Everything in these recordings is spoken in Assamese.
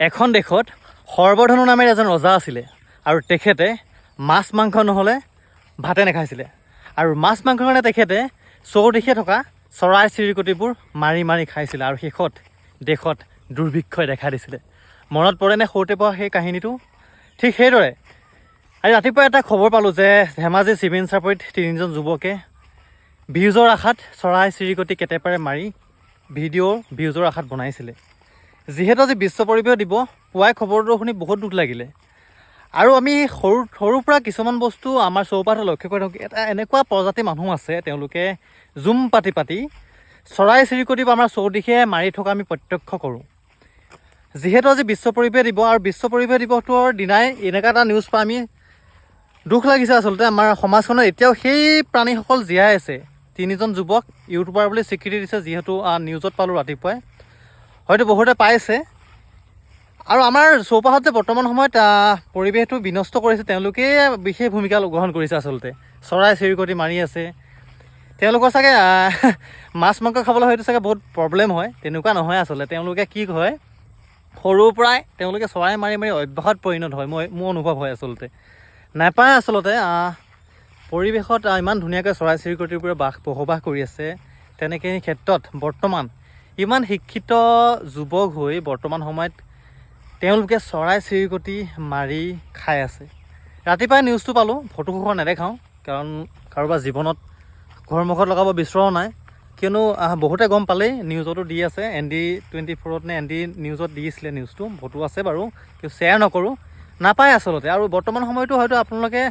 এখন দেশত সৰ্বধনু নামেৰে এজন ৰজা আছিলে আৰু তেখেতে মাছ মাংস নহ'লে ভাতে নাখাইছিলে আৰু মাছ মাংসৰ কাৰণে তেখেতে চৌদিশে থকা চৰাই চিৰিকটিবোৰ মাৰি মাৰি খাইছিলে আৰু শেষত দেশত দুৰ্ভিক্ষই দেখা দিছিলে। মনত পৰেনে সৰুতে পোৱা সেই কাহিনীটো? ঠিক সেইদৰে আজি ৰাতিপুৱা এটা খবৰ পালোঁ যে ধেমাজি চিভিল চাপৰিত 3জন যুৱকে ভিউজৰ আশাত চৰাই চিৰিকটি কেটেপাৰে মাৰি ভিউজৰ আশাত বনাইছিলে। যিহেতু আজি বিশ্ব পৰিৱেশ দিৱস, পুৱাই খবৰটো শুনি বহুত দুখ লাগিলে। আৰু আমি সৰুৰ পৰা কিছুমান বস্তু আমাৰ চৌপাশত লক্ষ্য কৰি থাকোঁ। এটা এনেকুৱা প্ৰজাতিৰ মানুহ আছে, তেওঁলোকে জুম পাতি পাতি চৰাই চিৰিকটিবোৰ আমাৰ চৌদিশে মাৰি থকা আমি প্ৰত্যক্ষ কৰোঁ। যিহেতু আজি বিশ্ব পৰিৱেশ দিৱস আৰু বিশ্ব পৰিৱেশ দিৱসটোৰ দিনাই এনেকুৱা এটা নিউজ পাই আমি দুখ লাগিছে। আচলতে আমাৰ সমাজখনত এতিয়াও সেই প্ৰাণীসকল জীয়াই আছে। 3জন যুৱক ইউটিউবাৰ বুলি স্বীকৃতি দিছে, যিহেতু নিউজত পালোঁ ৰাতিপুৱাই। হয়তো বহুতে পাইছে। আৰু আমাৰ চৌপাশত যে বৰ্তমান সময়ত পৰিৱেশটো বিনষ্ট কৰিছে, তেওঁলোকে বিশেষ ভূমিকা গ্ৰহণ কৰিছে। আচলতে চৰাই চিৰিকটি মাৰি আছে। তেওঁলোকৰ চাগে মাছ মাংস খাবলৈ হয়তো চাগে বহুত প্ৰব্লেম হয়, তেনেকুৱা নহয়। আচলতে তেওঁলোকে কি হয়, সৰুৰ পৰাই তেওঁলোকে চৰাই মাৰি মাৰি অভ্যাসত পৰিণত হয়। মোৰ অনুভৱ হয় আচলতে নাপায়। আচলতে পৰিৱেশত ইমান ধুনীয়াকৈ চৰাই চিৰিকটিবোৰে বসবাস কৰি আছে, তেনেকৈ ক্ষেত্ৰত বৰ্তমান ইমান শিক্ষিত যুৱক হৈ বৰ্তমান সময়ত তেওঁলোকে চৰাই চিৰিকটি মাৰি খাই আছে। ৰাতিপুৱাই নিউজটো পালোঁ, ফটোখন নেদেখাওঁ, কাৰণ কাৰোবাৰ জীৱনত ঘৰ মুখত লগাব বিচৰাও নাই। কিয়নো বহুতে গম পালেই, নিউজতো দি আছে, ND24ত নে ND নিউজত দিছিলে নিউজটো, ফটো আছে বাৰু, কিন্তু শ্বেয়াৰ নকৰোঁ। নাপায় আচলতে। আৰু বৰ্তমান সময়তো হয়তো আপোনালোকে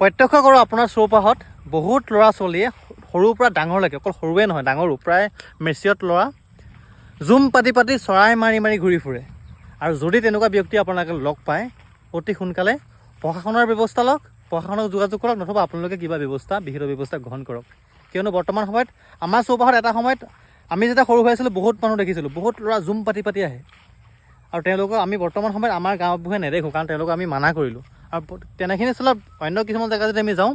প্ৰত্যক্ষ কৰোঁ, আপোনাৰ চৌপাশত বহুত ল'ৰা ছোৱালীয়ে সৰুৰ পৰা ডাঙৰলৈকে, অকল সৰুৱে নহয় ডাঙৰো, প্ৰায় মেচিয়ৰ্ড ল'ৰা জুম পাতি পাতি চৰাই মাৰি মাৰি ঘূৰি ফুৰে। আৰু যদি তেনেকুৱা ব্যক্তি আপোনালোকে লগ পায়, অতি সোনকালে প্ৰশাসনৰ ব্যৱস্থা লওক, প্ৰশাসনক যোগাযোগ কৰক, নতুবা আপোনালোকে কিবা বিহিত ব্যৱস্থা গ্ৰহণ কৰক। কিয়নো বৰ্তমান সময়ত আমাৰ চৌপাশত এটা সময়ত আমি যেতিয়া সৰু হৈ আছিলোঁ, বহুত মানুহ দেখিছিলোঁ, বহুত ল'ৰা জুম পাতি পাতি আহে। আৰু তেওঁলোকক আমি বৰ্তমান সময়ত আমাৰ গাঁওবোৰে নেদেখোঁ, কাৰণ তেওঁলোকক আমি মানা কৰিলোঁ। আৰু তেনেখিনি স্থলত অন্য কিছুমান জেগা যদি আমি যাওঁ,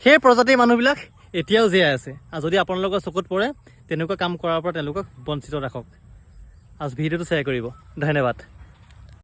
সেই প্ৰজাতিৰ মানুহবিলাক এতিয়াও জীয়াই আছে। আৰু যদি আপোনালোকৰ চকুত পৰে, তেনেকুৱা কাম কৰাৰ পৰা তেওঁলোকক বঞ্চিত ৰাখক। আৰু ভিডিঅ'টো শ্বেয়াৰ কৰিব। ধন্যবাদ।